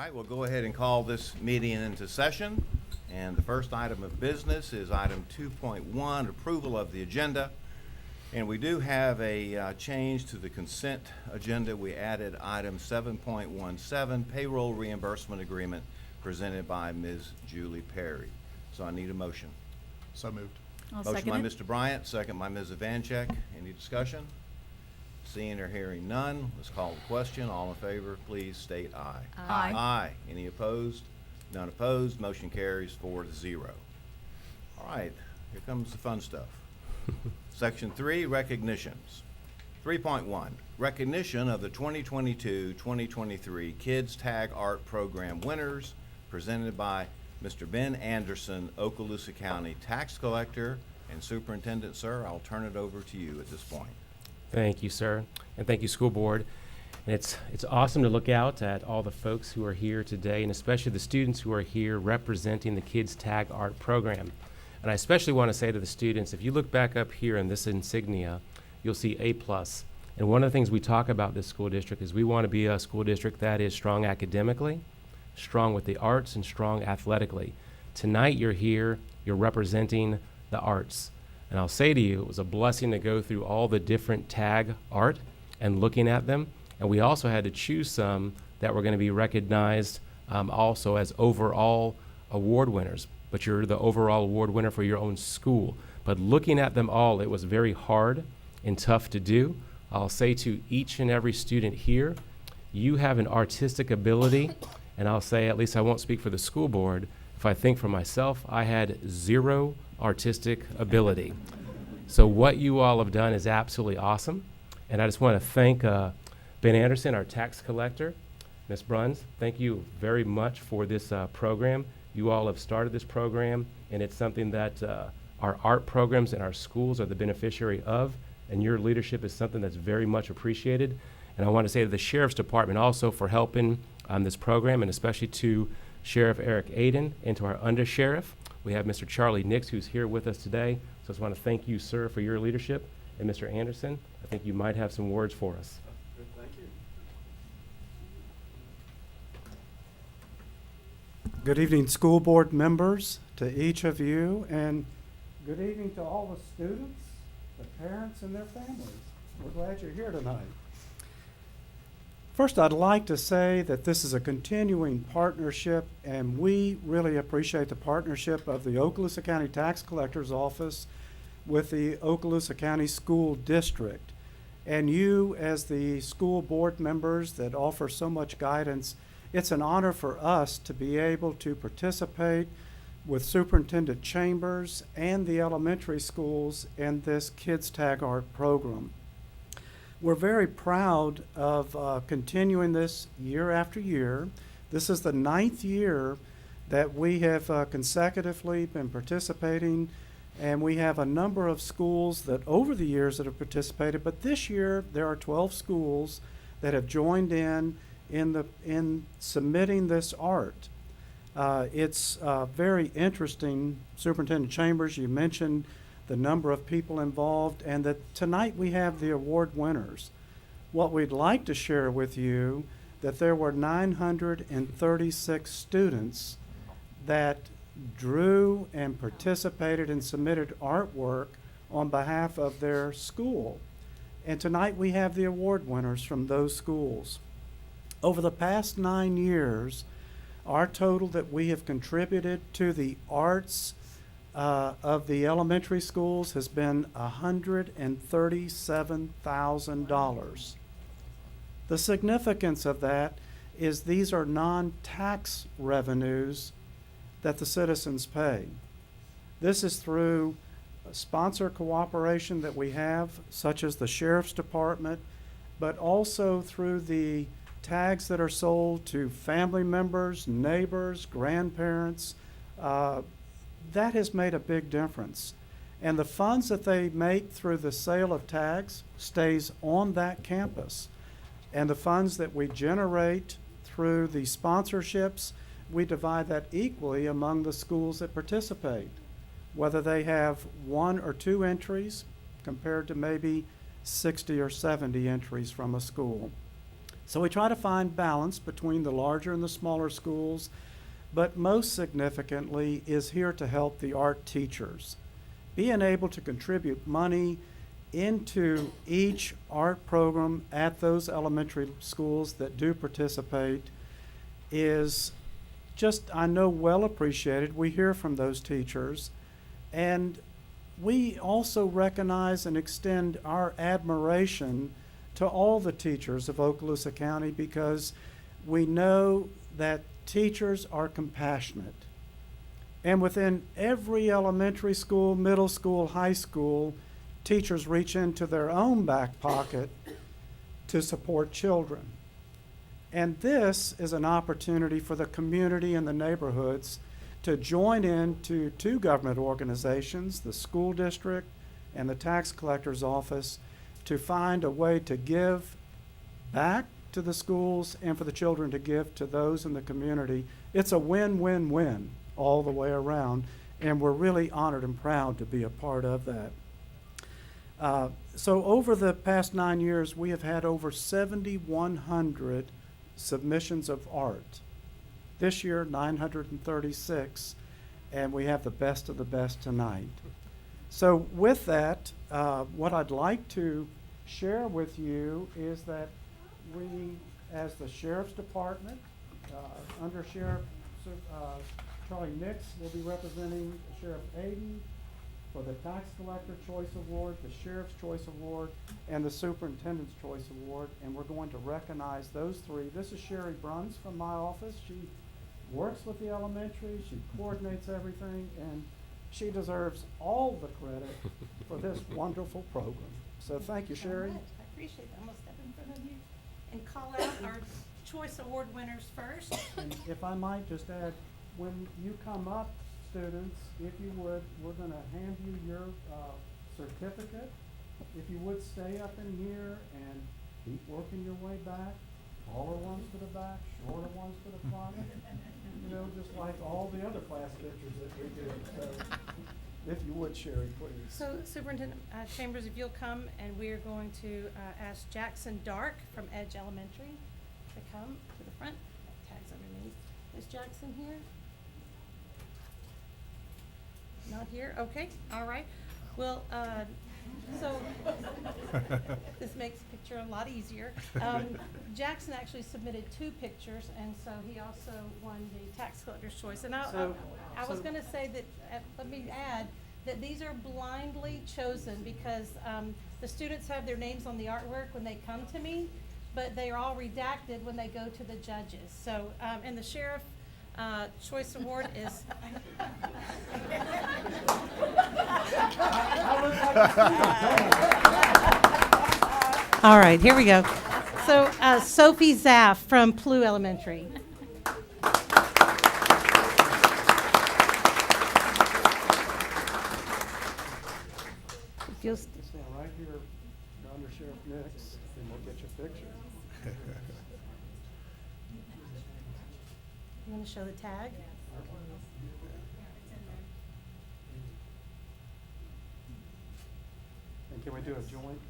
right, we'll go ahead and call this meeting into session. And the first item of business is item 2.1, approval of the agenda. And we do have a change to the consent agenda. We added item 7.17, payroll reimbursement agreement presented by Ms. Julie Perry. So I need a motion. So moved. I'll Motion second by it. Mr. Bryant, second by Ms. Evancheck. Any discussion? Seeing or hearing none, let's call the question. All in favor, please state aye. Aye. Aye. Any opposed? None opposed. Motion carries 4-0. All right, here comes the fun stuff. Section 3, recognitions. 3.1, recognition of the 2022-2023 Kids Tag Art Program winners, presented by Mr. Ben Anderson, Okaloosa County Tax Collector and Superintendent. Sir, I'll turn it over to you at this point. Thank you, sir, and thank you, school board. And it's awesome to look out at all the folks who are here today, and especially the students who are here representing the Kids Tag Art Program. And I especially want to say to the students, if you look back up here in this insignia, you'll see A+. And one of the things we talk about this school district is we want to be a school district that is strong academically, strong with the arts, and strong athletically. Tonight you're here, you're representing the arts. And I'll say to you, it was a blessing to go through all the different tag art and looking at them. And we also had to choose some that were going to be recognized also as overall award winners. But you're the overall award winner for your own school. But looking at them all, it was very hard and tough to do. I'll say to each and every student here, you have an artistic ability. And I'll say, at least I won't speak for the school board, if I think for myself, I had zero artistic ability. So what you all have done is absolutely awesome. And I just want to thank Ben Anderson, our tax collector. Ms. Bruns, thank you very much for this program. You all have started this program, and it's something that our art programs and our schools are the beneficiary of, and your leadership is something that's very much appreciated. And I want to say to the Sheriff's Department also for helping on this program, and especially to Sheriff Eric Aiden and to our Undersheriff. We have Mr. Charlie Nix, who's here with us today. So I just want to thank you, sir, for your leadership. And Mr. Anderson, I think you might have some words for us. Good, thank you. Good evening, school board members, to each of you, and good evening to all the students, the parents, and their families. We're glad you're here tonight. First, I'd like to say that this is a continuing partnership, and we really appreciate the partnership of the Okaloosa County Tax Collector's Office with the Okaloosa County School District. And you, as the school board members that offer so much guidance, it's an honor for us to be able to participate with Superintendent Chambers and the elementary schools in this Kids Tag Art program. We're very proud of continuing this year after year. This is the 9th year that we have consecutively been participating, and we have a number of schools that over the years that have participated, but this year there are 12 schools that have joined in submitting this art. It's very interesting. Superintendent Chambers, you mentioned the number of people involved, and that tonight we have the award winners. What we'd like to share with you, that there were 936 students that drew and participated and submitted artwork on behalf of their school. And tonight we have the award winners from those schools. Over the past 9 years, our total that we have contributed to the arts of the elementary schools has been $137,000. The significance of that is these are non-tax revenues that the citizens pay. This is through sponsor cooperation that we have, such as the Sheriff's Department, but also through the tags that are sold to family members, neighbors, grandparents. That has made a big difference. And the funds that they make through the sale of tags stays on that campus. And the funds that we generate through the sponsorships, we divide that equally among the schools that participate, whether they have 1 or 2 entries compared to maybe 60 or 70 entries from a school. So we try to find balance between the larger and the smaller schools, but most significantly is here to help the art teachers. Being able to contribute money into each art program at those elementary schools that do participate is just, I know, well appreciated. We hear from those teachers. And we also recognize and extend our admiration to all the teachers of Okaloosa County because we know that teachers are compassionate. And within every elementary school, middle school, high school, teachers reach into their own back pocket to support children. And this is an opportunity for the community and the neighborhoods to join into two government organizations, the school district and the tax collector's office, to find a way to give back to the schools and for the children to give to those in the community. It's a win-win-win all the way around, and we're really honored and proud to be a part of that. So over the past 9 years, we have had over 7,100 submissions of art. This year, 936, and we have the best of the best tonight. So with that, what I'd like to share with you is that we, as the Sheriff's Department, Under Sheriff Charlie Nix will be representing Sheriff Aden for the Tax Collector Choice Award, the Sheriff's Choice Award, and the Superintendent's Choice Award, and we're going to recognize those three. This is Sherry Bruns from my office. She works with the elementary, she coordinates everything, and she deserves all the credit for this wonderful program. So thank you, Sherry. So much. I appreciate it. I'm gonna step in front of you and call out our Choice Award winners first. And if I might just add, when you come up, students, if you would, we're gonna hand you your certificate. If you would stay up in here and keep working your way back, taller ones to the back, shorter ones to the front, you know, just like all the other class pictures that we do. So if you would, Sherry, please. So Superintendent Chambers, if you'll come, and we are going to ask Jackson Dark from Edge Elementary to come to the front. Tags underneath. Is Jackson here? Not here? Okay, all right. Well, so this makes the picture a lot easier. Jackson actually submitted 2 pictures, and so he also won the Tax Collector's Choice. And I was going to say that, let me add, that these are blindly chosen because the students have their names on the artwork when they come to me, but they are all redacted when they go to the judges. So, and the Sheriff Choice Award is. All right, here we go. So Sophie Zaff from Plough Elementary. If you'll Stand right here, Under Sheriff Nix, and we'll get your picture. You want to show the tag? And can we do a joint?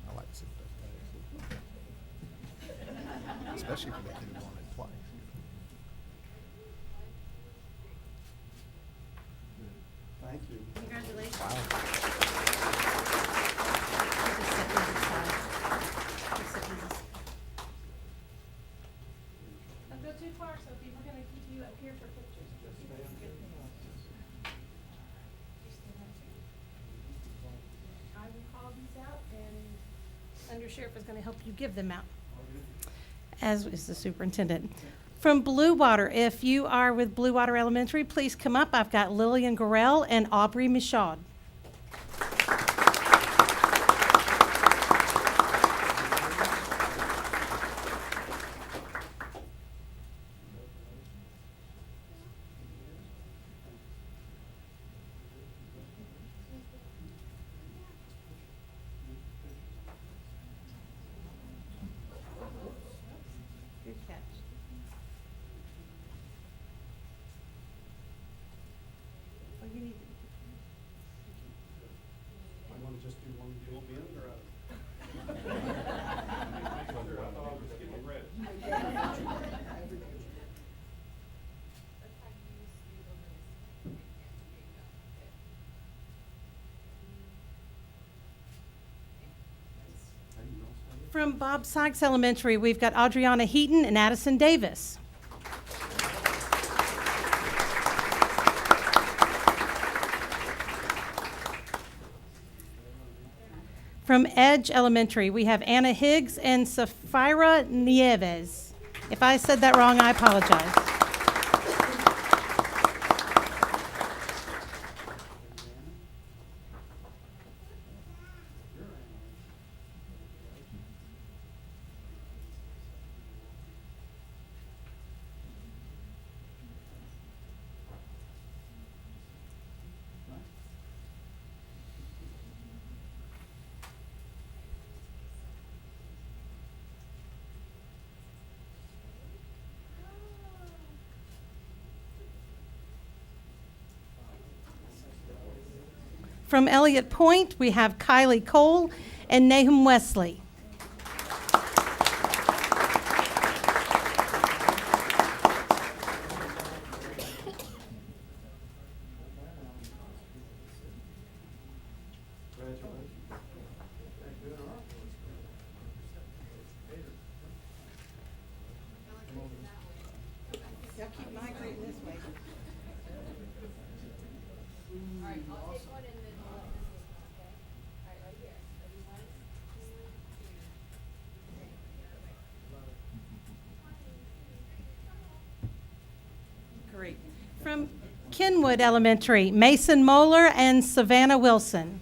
I like to see that. Especially if they could have won it twice. Thank you. Congratulations. Wow. Just set these aside. Just set these aside. Don't go too far, Sophie. We're going to keep you up here for pictures. I will call these out, and Undersheriff is going to help you give them out, as is the superintendent. From Blue Water, if you are with Blue Water Elementary, please come up. I've got Lillian Gorell and Aubrey Michaud. Good catch. Oh, you need to. I want to just do one. You want me in or out? From Bob Sykes Elementary, we've got Adriana Heaton and Addison Davis. From Edge Elementary, we have Anna Higgs and Safira Nieves. If I said that wrong, I apologize. From Elliott Point, we have Kylie Cole and Nahum Wesley. Y'all keep migrating this way. Great. From Kenwood Elementary, Mason Moeller and Savannah Wilson.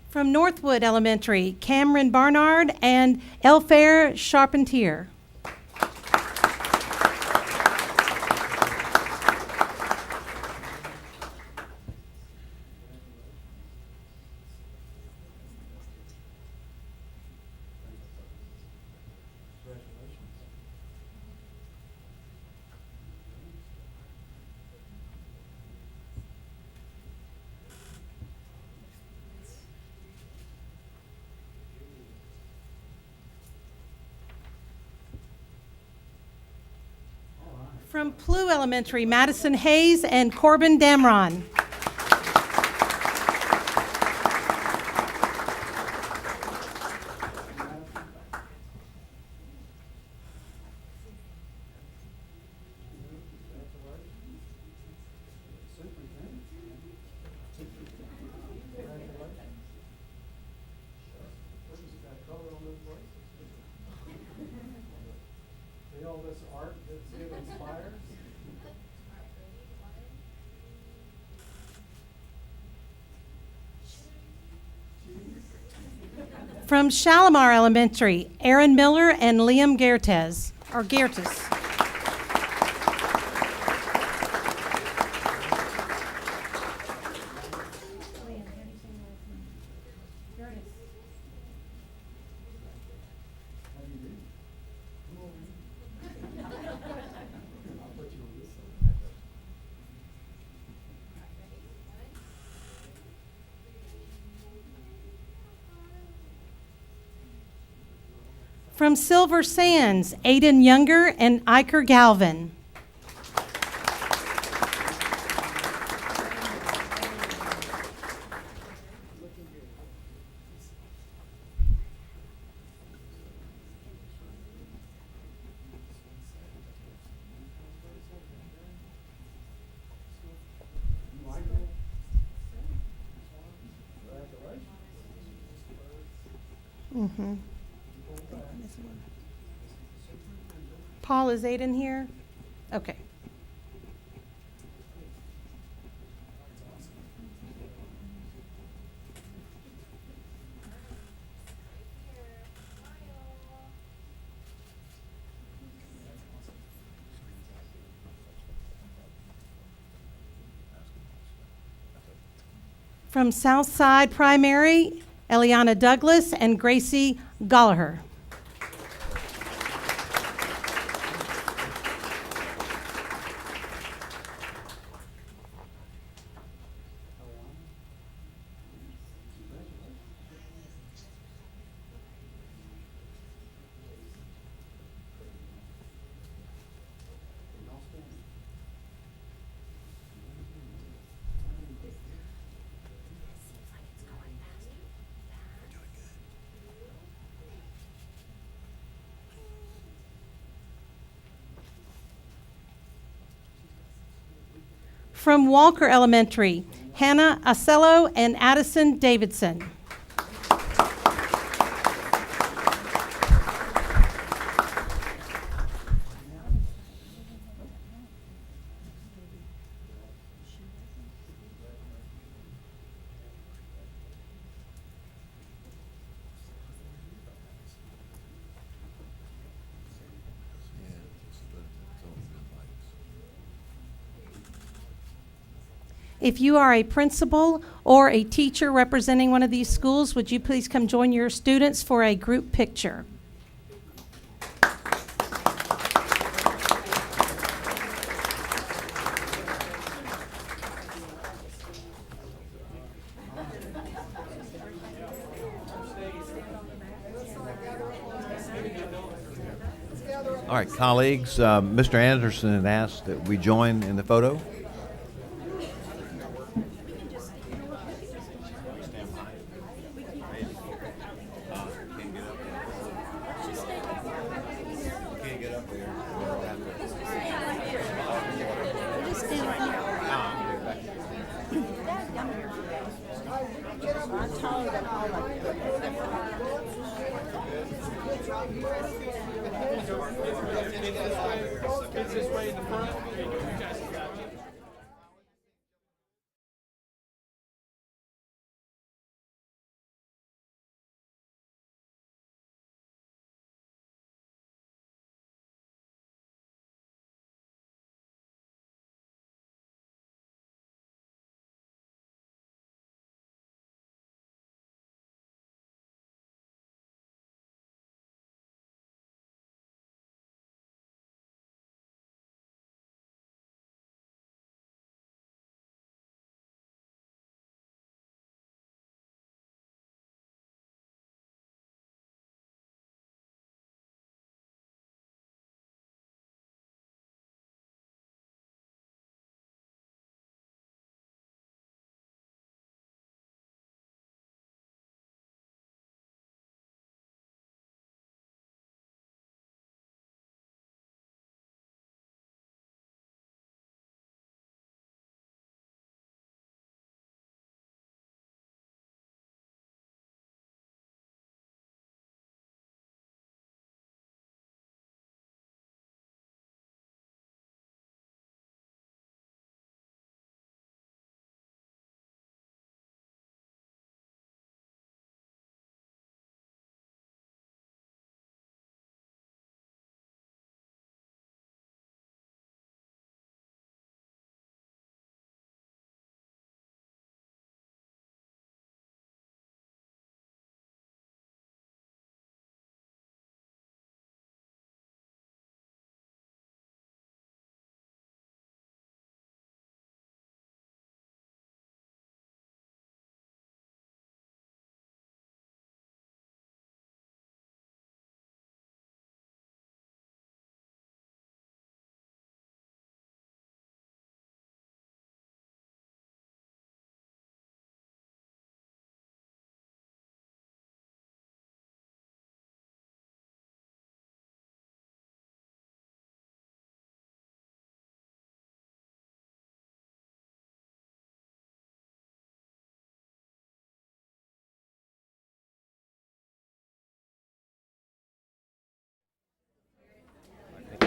From Northwood Elementary, Cameron Barnard and Elfair Charpentier. From Plough Elementary, Madison Hayes and Corbin Damron. See all this art that it inspires? From Shalimar Elementary, Aaron Miller and Liam Gertes, or Gertes. From Silver Sands, Aiden Younger and Iker Galvin. Mm-hmm. Paul, is Aiden here? Okay. From Southside Primary, Eliana Douglas and Gracie Gallagher. From Walker Elementary, Hannah Acello and Addison Davidson. If you are a principal or a teacher representing one of these schools, would you please come join your students for a group picture? All right, colleagues, Mr. Anderson had asked that we join in the photo.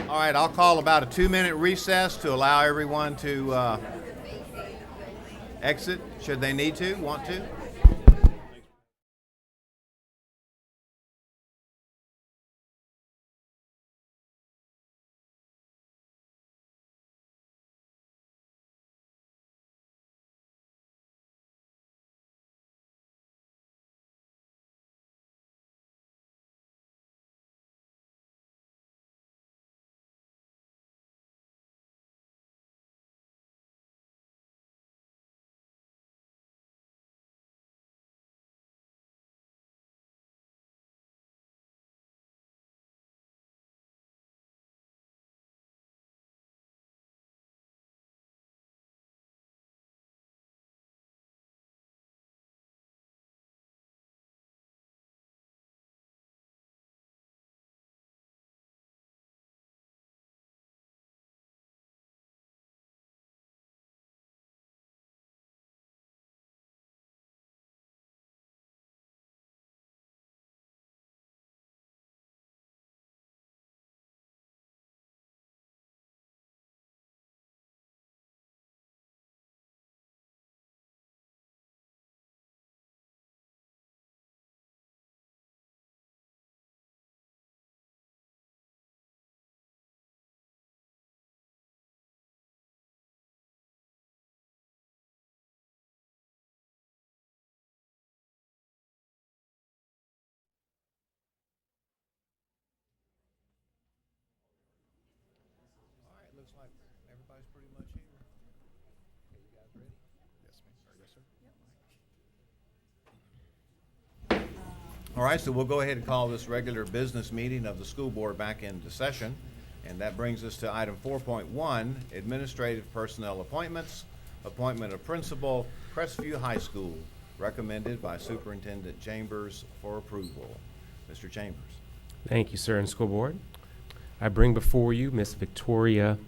All right, I'll call about a 2-minute recess to allow everyone to exit, should they need to, want to. like everybody's pretty much here. Okay, you guys ready? Yes, ma'am. Yes, sir. All right, so we'll go ahead and call this regular business meeting of the school board back into session. And that brings us to item 4.1, administrative personnel appointments, appointment of principal, Crestview High School, recommended by Superintendent Chambers for approval. Mr. Chambers. Thank you, sir, and school board. I bring before you Miss Victoria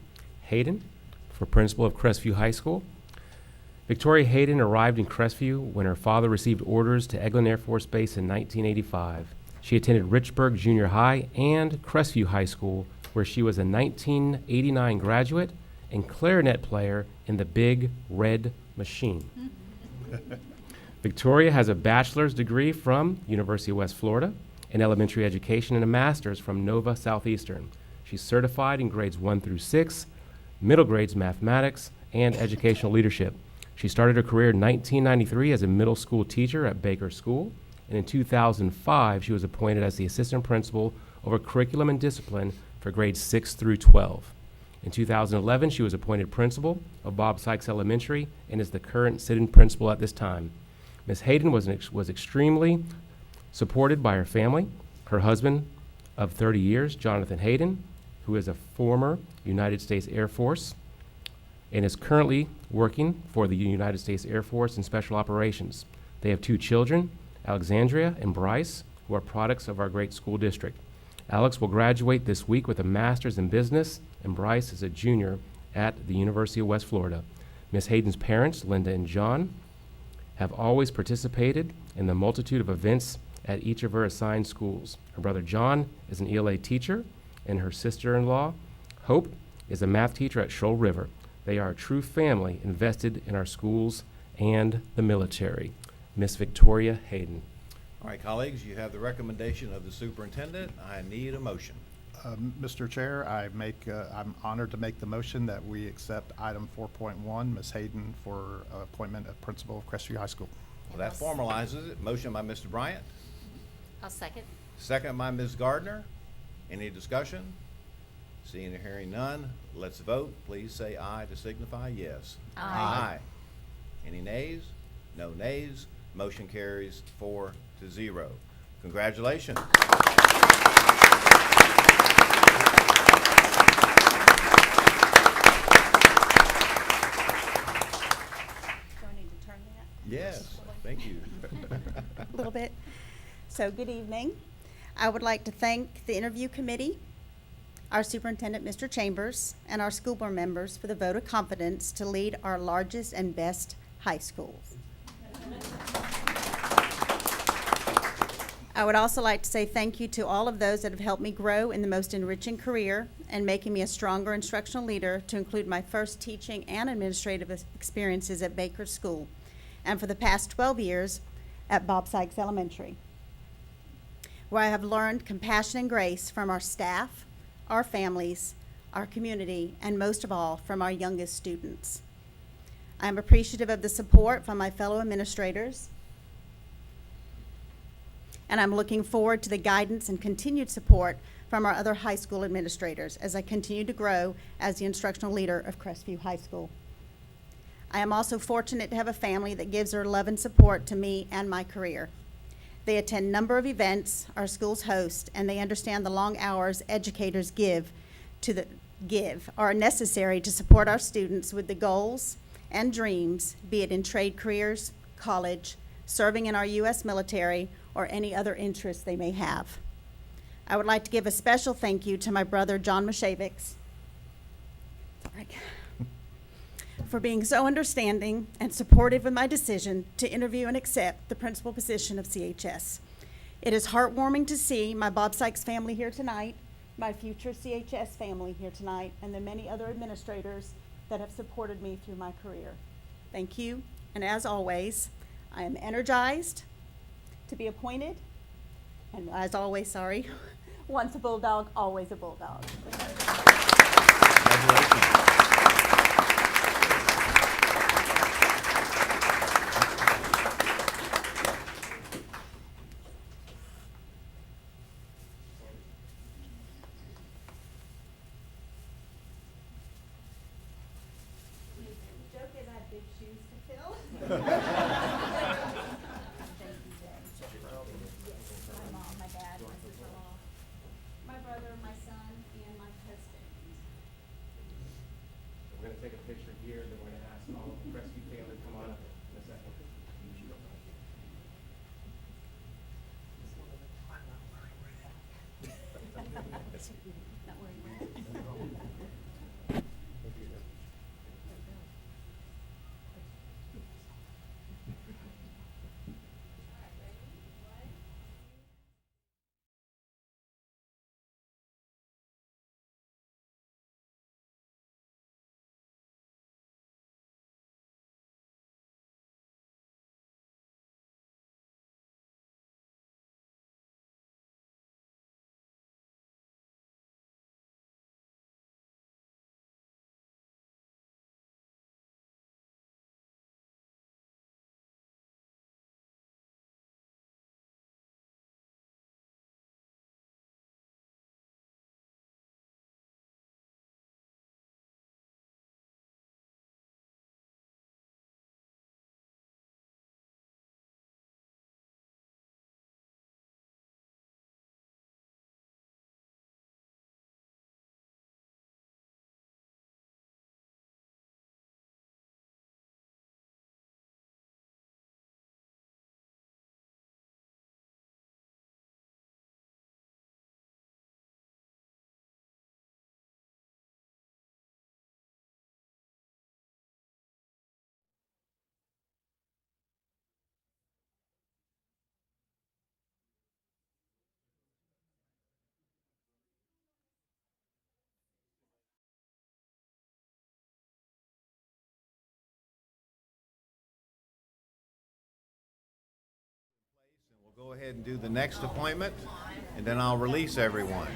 Hayden for principal of Crestview High School. Victoria Hayden arrived in Crestview when her father received orders to Eglin Air Force Base in 1985. She attended Richburg Junior High and Crestview High School, where she was a 1989 graduate and clarinet player in the Big Red Machine. Victoria has a bachelor's degree from University of West Florida in elementary education and a master's from Nova Southeastern. She's certified in grades 1 through 6, middle grades mathematics, and educational leadership. She started her career in 1993 as a middle school teacher at Baker School, and in 2005 she was appointed as the assistant principal over curriculum and discipline for grades 6 through 12. In 2011, she was appointed principal of Bob Sykes Elementary and is the current sitting principal at this time. Ms. Hayden was extremely supported by her family, her husband of 30 years, Jonathan Hayden, who is a former United States Air Force and is currently working for the United States Air Force in Special Operations. They have 2 children, Alexandria and Bryce, who are products of our great school district. Alex will graduate this week with a master's in business, and Bryce is a junior at the University of West Florida. Ms. Hayden's parents, Linda and John, have always participated in the multitude of events at each of her assigned schools. Her brother John is an ELA teacher, and her sister-in-law, Hope, is a math teacher at Shoal River. They are a true family invested in our schools and the military. Miss Victoria Hayden. All right, colleagues, you have the recommendation of the superintendent. I need a motion. Mr. Chair, I'm honored to make the motion that we accept item 4.1, Ms. Hayden for appointment of principal of Crestview High School. Well, that formalizes it. Motion by Mr. Bryant, I'll second. second by Ms. Gardner. Any discussion? Seeing or hearing none, let's vote. Please say aye to signify yes. Aye. Any nays? No nays. Motion carries 4-0. Congratulations. Do I need to turn that Yes, thank you. a little bit? So, good evening. I would like to thank the interview committee, our superintendent, Mr. Chambers, and our school board members for the vote of confidence to lead our largest and best high schools. I would also like to say thank you to all of those that have helped me grow in the most enriching career and making me a stronger instructional leader, to include my first teaching and administrative experiences at Baker School, and for the past 12 years at Bob Sykes Elementary, where I have learned compassion and grace from our staff, our families, our community, and most of all, from our youngest students. I am appreciative of the support from my fellow administrators, and I'm looking forward to the guidance and continued support from our other high school administrators as I continue to grow as the instructional leader of Crestview High School. I am also fortunate to have a family that gives their love and support to me and my career. They attend a number of events our schools host, and they understand the long hours educators are necessary to support our students with the goals and dreams, be it in trade careers, college, serving in our U.S. military, or any other interests they may have. I would like to give a special thank you to my brother, John Mashavics, for being so understanding and supportive of my decision to interview and accept the principal position of CHS. It is heartwarming to see my Bob Sykes family here tonight, my future CHS family here tonight, and the many other administrators that have supported me through my career. Thank you, and as always, I am energized to be appointed, and as always, once a bulldog, always a bulldog. Congratulations. take a picture here, then we're going to ask all of the Crestview family to come on up in a second. We'll go ahead and do the next appointment, and then I'll release everyone.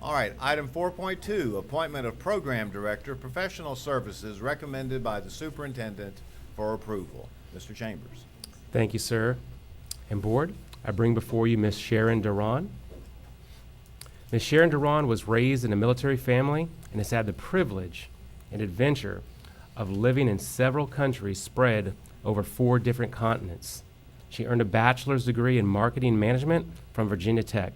All right, item 4.2, appointment of Program Director, Professional Services, recommended by the Superintendent for approval. Mr. Chambers. Thank you, sir. And Board, I bring before you Ms. Sharon Duran. Ms. Sharon Duran was raised in a military family and has had the privilege and adventure of living in several countries spread over 4 different continents. She earned a bachelor's degree in marketing management from Virginia Tech.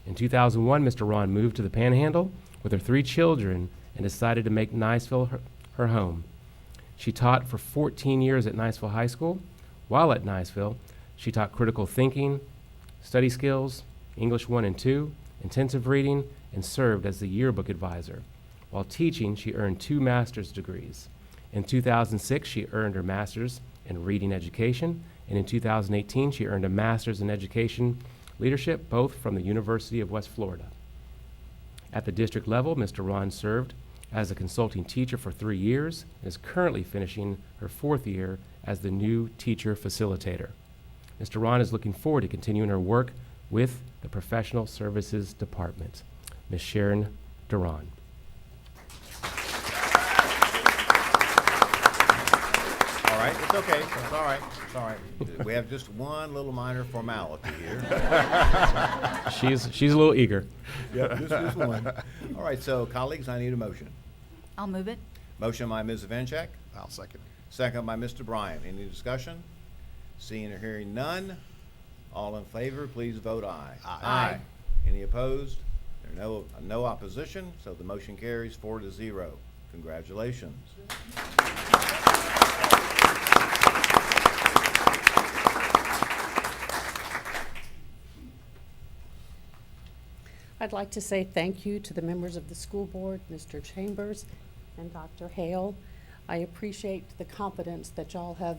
In 2001, Ms. Duran moved to the Panhandle with her 3 children and decided to make Niceville her home. She taught for 14 years at Niceville High School. While at Niceville, she taught critical thinking, study skills, English 1 and 2, intensive reading, and served as the yearbook advisor. While teaching, she earned 2 master's degrees. In 2006, she earned her master's in reading education, and in 2018, she earned a master's in education leadership, both from the University of West Florida. At the district level, Ms. Duran served as a consulting teacher for 3 years and is currently finishing her 4th year as the new teacher facilitator. Ms. Duran is looking forward to continuing her work with the Professional Services Department. Ms. Sharon Duran. All right, it's okay, it's all right, it's all right. We have just one little minor formality here. She's a little eager. Yep, just one. All right, so colleagues, I need a motion. I'll move it. Motion by Ms. Vanchek, I'll second. second by Mr. Bryant. Any discussion? Seeing or hearing none, all in favor, please vote aye. Aye. Any opposed? There are no opposition, so the motion carries 4-0. Congratulations. I'd like to say thank you to the members of the school board, Mr. Chambers and Dr. Hale. I appreciate the confidence that y'all have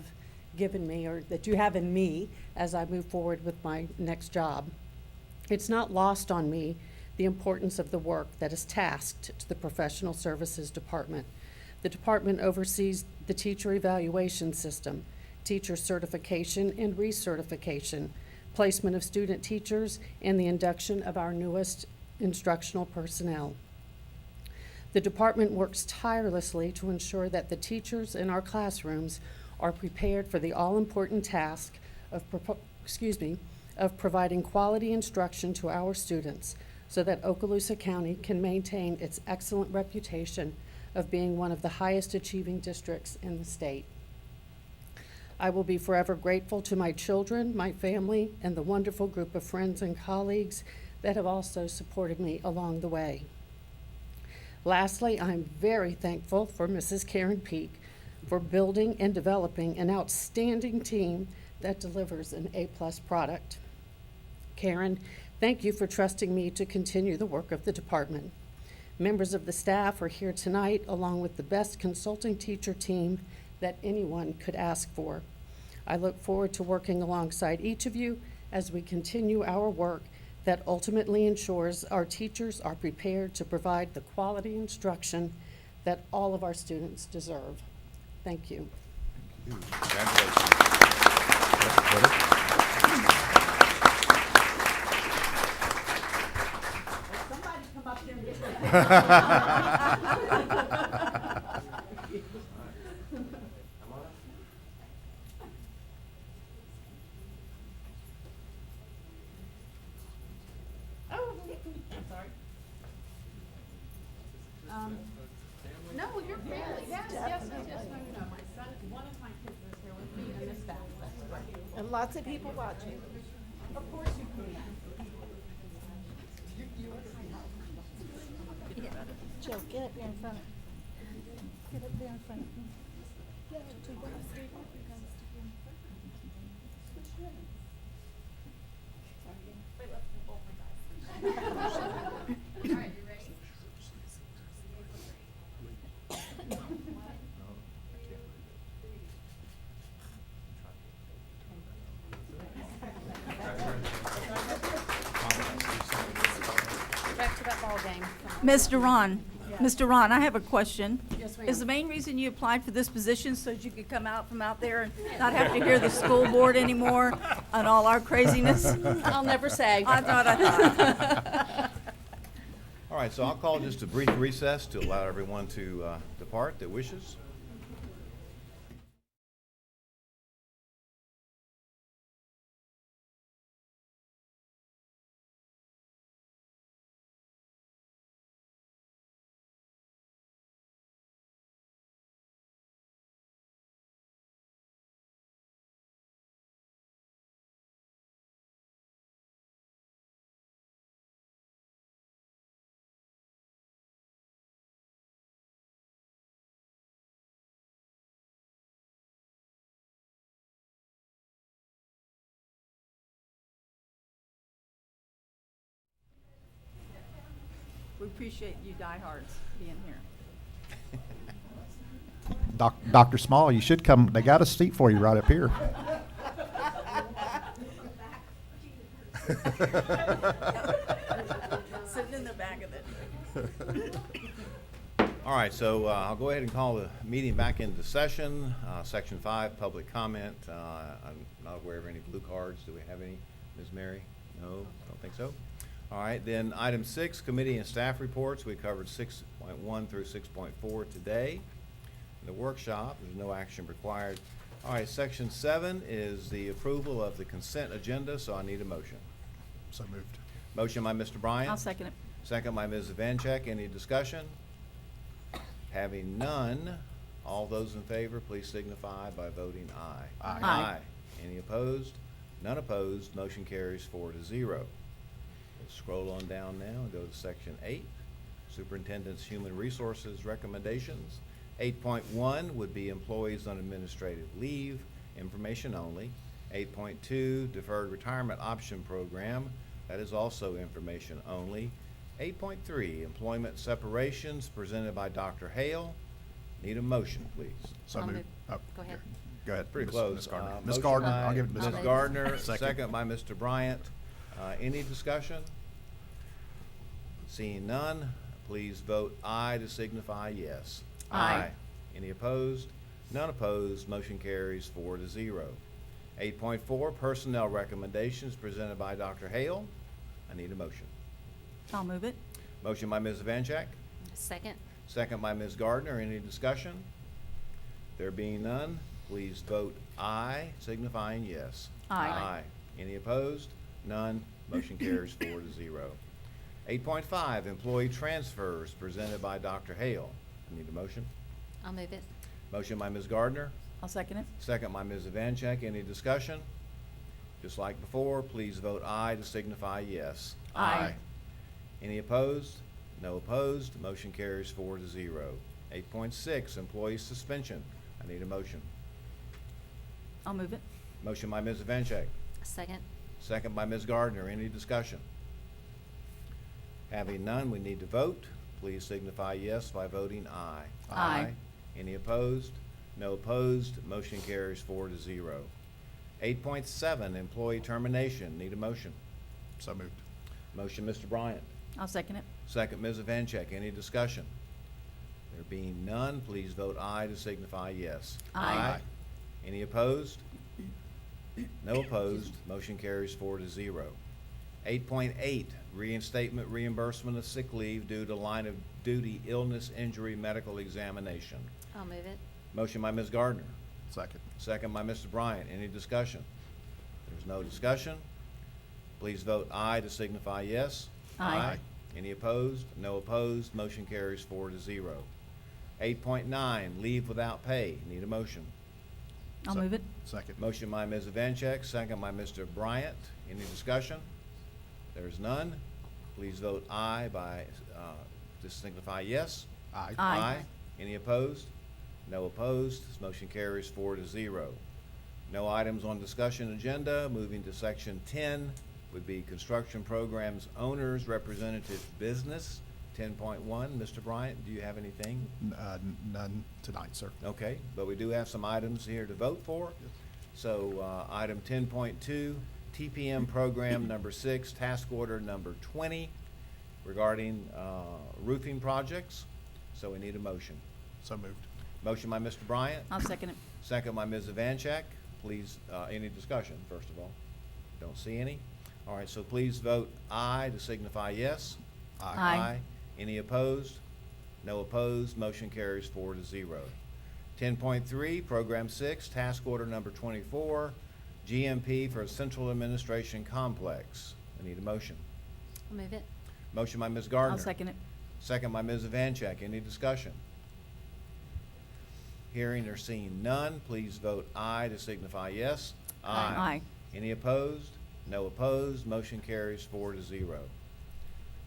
given me, or that you have in me, as I move forward with my next job. It's not lost on me the importance of the work that is tasked to the Professional Services Department. The department oversees the teacher evaluation system, teacher certification and recertification, placement of student teachers, and the induction of our newest instructional personnel. The department works tirelessly to ensure that the teachers in our classrooms are prepared for the all-important task of providing quality instruction to our students so that Okaloosa County can maintain its excellent reputation of being one of the highest achieving districts in the state. I will be forever grateful to my children, my family, and the wonderful group of friends and colleagues that have also supported me along the way. Lastly, I'm very thankful for Mrs. Karen Peak for building and developing an outstanding team that delivers an A-plus product. Karen, thank you for trusting me to continue the work of the department. Members of the staff are here tonight along with the best consulting teacher team that anyone could ask for. I look forward to working alongside each of you as we continue our work that ultimately ensures our teachers are prepared to provide the quality instruction that all of our students deserve. Thank you. Somebody come up here and get No, you're family. Yes, yes, no. My son, one of my kids is here with me and the staff. And lots of people watching. Of course you can. Joe, get up here in front. Get up there in front. Back to that ball game. Mr. Ron, I have a question. Yes, ma'am. Is the main reason you applied for this position so that you could come out from out there and not have to hear the school board anymore and all our craziness? I'll never say. I thought. All right, so I'll call just a brief recess to allow everyone to depart that wishes. We appreciate you diehards being here. Dr. Small, you should come. They got a seat for you right up here. Sitting in the back of it. All right, so I'll go ahead and call the meeting back into session. Section 5, public comment. I'm not aware of any blue cards. Do we have any, Ms. Mary? No, don't think so. All right, then item 6, committee and staff reports. We covered 6.1 through 6.4 today. In the workshop, there's no action required. All right, section 7 is the approval of the consent agenda, so I need a motion. So moved. Motion by Mr. Bryant. I'll second it. Second by Ms. Vancheck. Any discussion? Having none, all those in favor, please signify by voting aye. Aye. Aye. Any opposed? None opposed. Motion carries 4-0. Let's scroll on down now and go to section 8, Superintendent's Human Resources Recommendations. 8.1 would be employees on administrative leave, information only. 8.2, Deferred Retirement Option Program, that is also information only. 8.3, Employment Separations, presented by Dr. Hale. Need a motion, please. So I'll moved. move. Oh, Go ahead. Go ahead. Pretty Ms. close. Ms. Gardner. Ms. Motion Gardner. by I'll give it to Ms. Ms. Gardner. Gardner, second by Mr. Bryant. Any discussion? Seeing none, please vote aye to signify yes. Aye. Any opposed? None opposed. Motion carries 4-0. 8.4, personnel recommendations presented by Dr. Hale. I need a motion. I'll move it. Motion by Ms. Vancheck, Second. second by Ms. Gardner. Any discussion? There being none, please vote aye, signifying yes. Aye. Any opposed? None. Motion carries 4-0. 8.5, employee transfers presented by Dr. Hale. I need a motion. I'll move it. Motion by Ms. Gardner, I'll second it. Second by Ms. Evancheck. Any discussion? Just like before, please vote aye to signify yes. Aye. Any opposed? No opposed. Motion carries 4-0. 8.6, employee suspension. I need a motion. I'll move it. Motion by Ms. Evancheck. Second. Second by Ms. Gardner. Any discussion? Having none, we need to vote. Please signify yes by voting aye. Aye. Any opposed? No opposed. Motion carries 4-0. 8.7, employee termination. Need a motion. So moved. Motion, Mr. Bryant. I'll second it. Second, Ms. Evancheck. Any discussion? There being none, please vote aye to signify yes. Aye. Any opposed? No opposed. Motion carries 4-0. 8.8, reinstatement reimbursement of sick leave due to line of duty illness, injury, medical examination. I'll move it. Motion by Ms. Gardner. Second. Second by Mr. Bryant. Any discussion? There's no discussion. Please vote aye to signify yes. Aye. Any opposed? No opposed. Motion carries 4-0. 8.9, leave without pay. Need a motion. I'll So- move it. Second. Motion by Ms. Evancheck, second by Mr. Bryant. Any discussion? There's none. Please vote aye to signify yes. Aye. Aye. Any opposed? No opposed. This motion carries 4-0. No items on discussion agenda. Moving to section 10 would be construction programs owners representative business. 10.1, Mr. Bryant, do you have anything? None tonight, sir. Okay, but we do have some items here to vote for. So, item 10.2, TPM program number 6, task order number 20 regarding roofing projects. So we need a motion. So moved. Motion by Mr. Bryant, I'll second it. second by Ms. Evancheck. Please, any discussion, first of all? Don't see any. All right, so please vote aye to signify yes. Aye. Any opposed? No opposed. Motion carries 4-0. 10.3, Program 6, Task Order Number 24, GMP for Central Administration Complex. I need a motion. I'll move it. Motion by Ms. Gardner. I'll second it. Second by Ms. Evancheck. Any discussion? Hearing or seeing none, please vote aye to signify yes. Aye. Any opposed? No opposed. Motion carries 4-0.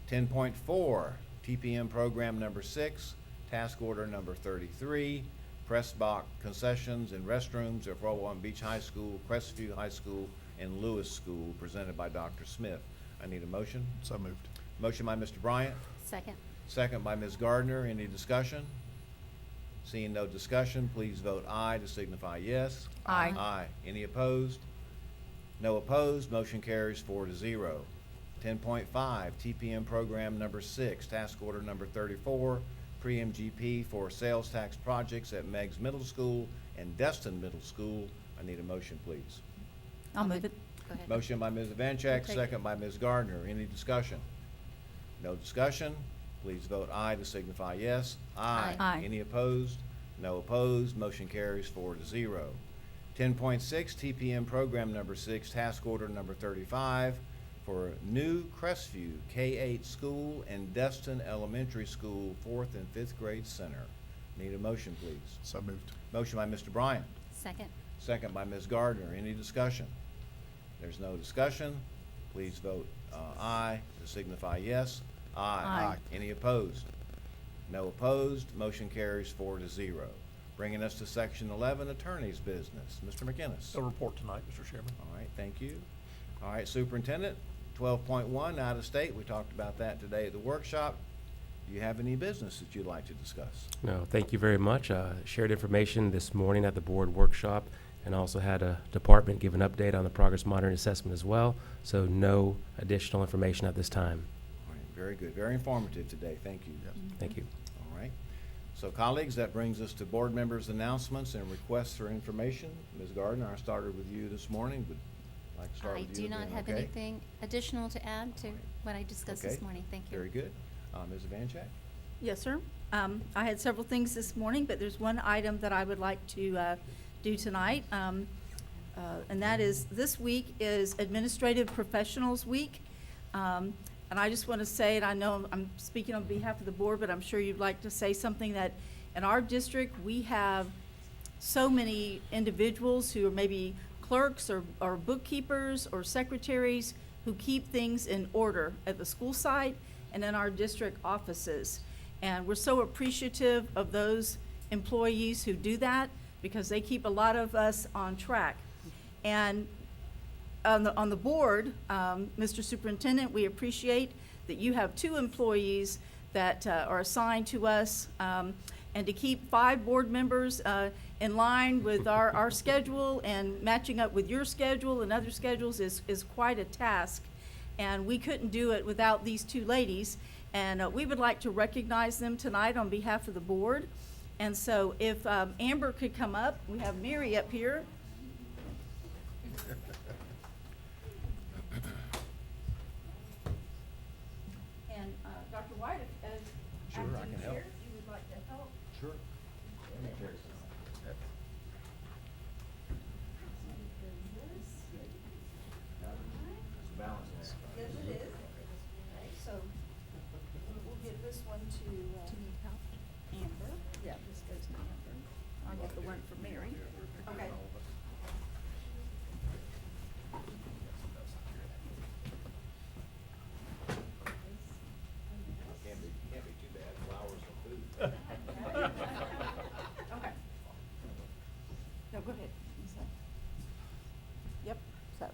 10.4, TPM Program Number 6, Task Order Number 33, Press Box Concessions and Restrooms at Rowan Beach High School, Crestview High School, and Lewis School, presented by Dr. Smith. I need a motion. So moved. Motion by Mr. Bryant, Second. second by Ms. Gardner. Any discussion? Seeing no discussion, please vote aye to signify yes. Aye. Aye. Any opposed? No opposed. Motion carries 4-0. 10.5, TPM Program Number 6, Task Order Number 34, Pre-MGP for sales tax projects at Meigs Middle School and Destin Middle School. I need a motion, please. I'll move it. Go ahead. Motion by Ms. Evancheck, Take it. second by Ms. Gardner. Any discussion? No discussion. Please vote aye to signify yes. Aye. Aye. Any opposed? No opposed. Motion carries 4-0. 10.6, TPM Program Number 6, Task Order Number 35 for new Crestview K-8 School and Destin Elementary School 4th and 5th grade center. Need a motion, please. So moved. Motion by Mr. Bryant. Second. Second by Ms. Gardner. Any discussion? There's no discussion. Please vote aye to signify yes. Aye. Any opposed? No opposed. Motion carries 4-0. Bringing us to section 11, attorney's business. Mr. McInnes. No report tonight, Mr. Chairman. All right, thank you. All right, Superintendent, 12.1, out of state. We talked about that today at the workshop. Do you have any business that you'd like to discuss? No, thank you very much. Shared information this morning at the board workshop and also had a department give an update on the progress monitoring assessment as well. So no additional information at this time. All right, very good. Very informative today. Thank you. Yes. Thank you. All right. So colleagues, that brings us to board members' announcements and requests for information. Ms. Gardner, I started with you this morning. Would like to start I with you do not again, have okay? anything additional to add to what I discussed Okay. this morning. Thank you. Very good. Ms. Evancheck? Yes, sir. I had several things this morning, but there's one item that I would like to do tonight. And that is, this week is Administrative Professionals Week. And I just want to say, and I know I'm speaking on behalf of the board, but I'm sure you'd like to say something, that in our district, we have so many individuals who are maybe clerks or bookkeepers or secretaries who keep things in order at the school site and in our district offices. And we're so appreciative of those employees who do that because they keep a lot of us on track. And on the board, Mr. Superintendent, we appreciate that you have 2 employees that are assigned to us, and to keep 5 board members in line with our schedule and matching up with your schedule and other schedules is quite a task. And we couldn't do it without these 2 ladies. And we would like to recognize them tonight on behalf of the board. And so if Amber could come up, we have Mary up here. And Dr. White, as Sure, I acting can help. chair, if you would like to help. Sure. Yes, it is. Okay, so we'll give this one to Amber. Yeah, this goes to Amber. I'll get the one for Mary. Okay. Can't be too bad, flowers and food. Okay. No, go ahead. So. Yep, so.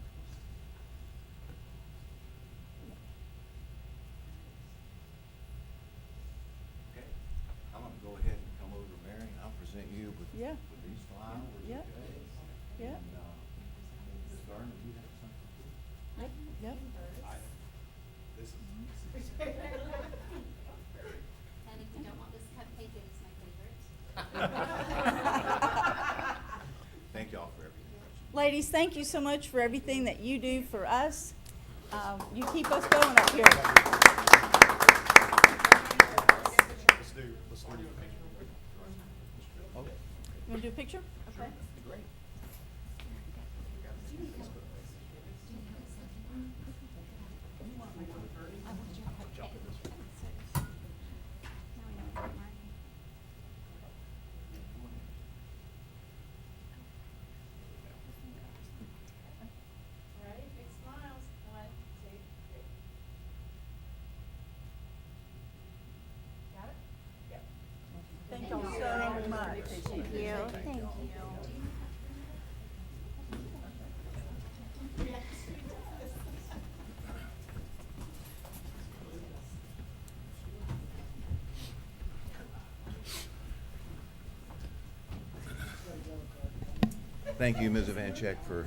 Okay, I'm gonna go ahead and come over to Mary, and I'll present you with Yeah. with these flowers. Yeah. Okay? Yeah. And, Ms. Gardner, do you have something? Yep, yep. This is. And if you don't want this cupcake, it is my favorite. Thank y'all for everything. Ladies, thank you so much for everything that you do for us. You keep us going up here. Let's do. You want to do a picture? Okay. Great. Ready? Big smiles. 1, 2, 3. Got it? Yep. Thank you so much. Thank you. Thank you. Thank you, Ms. Ivanchek, for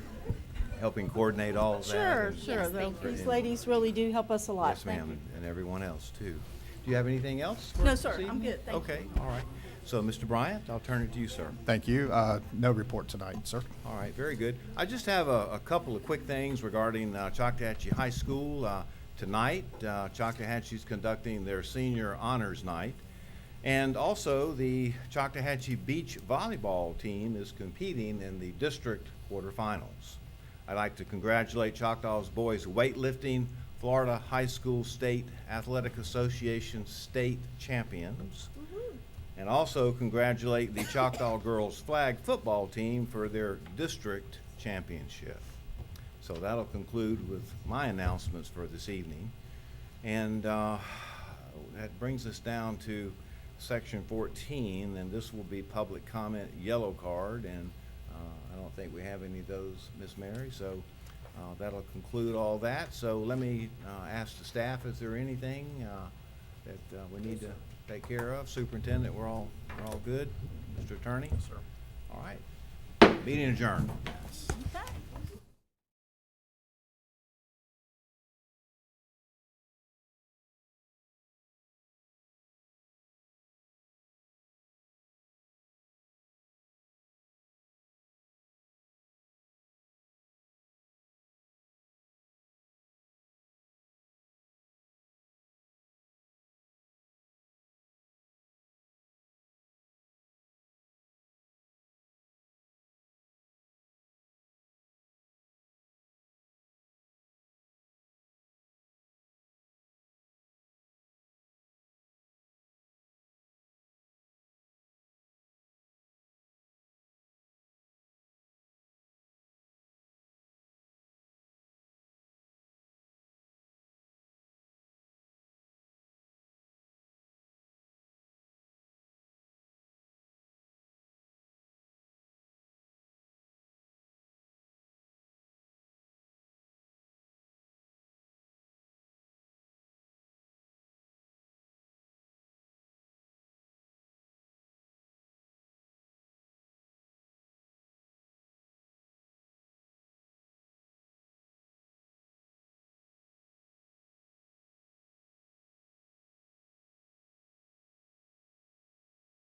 helping coordinate all of that. Sure, and- sure. Yes, thank These you. ladies really do help us a lot. Yes, Thank ma'am, you. and everyone else, too. Do you have anything else for No, us sir, this I'm evening? good, thank you. Okay, all right. So, Mr. Bryant, I'll turn it to you, sir. Thank you. No report tonight, sir. All right, very good. I just have a couple of quick things regarding Choctawhatchee High School. Tonight, Choctawhatchee's conducting their senior honors night. And also, the Choctawhatchee Beach Volleyball team is competing in the district quarterfinals. I'd like to congratulate Choctaw's boys weightlifting Florida High School State Athletic Association state champions. And also congratulate the Choctaw girls flag football team for their district championship. So that'll conclude with my announcements for this evening. And that brings us down to section 14, and this will be public comment yellow card, and I don't think we have any of those, Miss Mary, so that'll conclude all that. So let me ask the staff, is there anything that we need to take care of? Superintendent, we're all good? Mr. Attorney? Sir. All right. Meeting adjourned.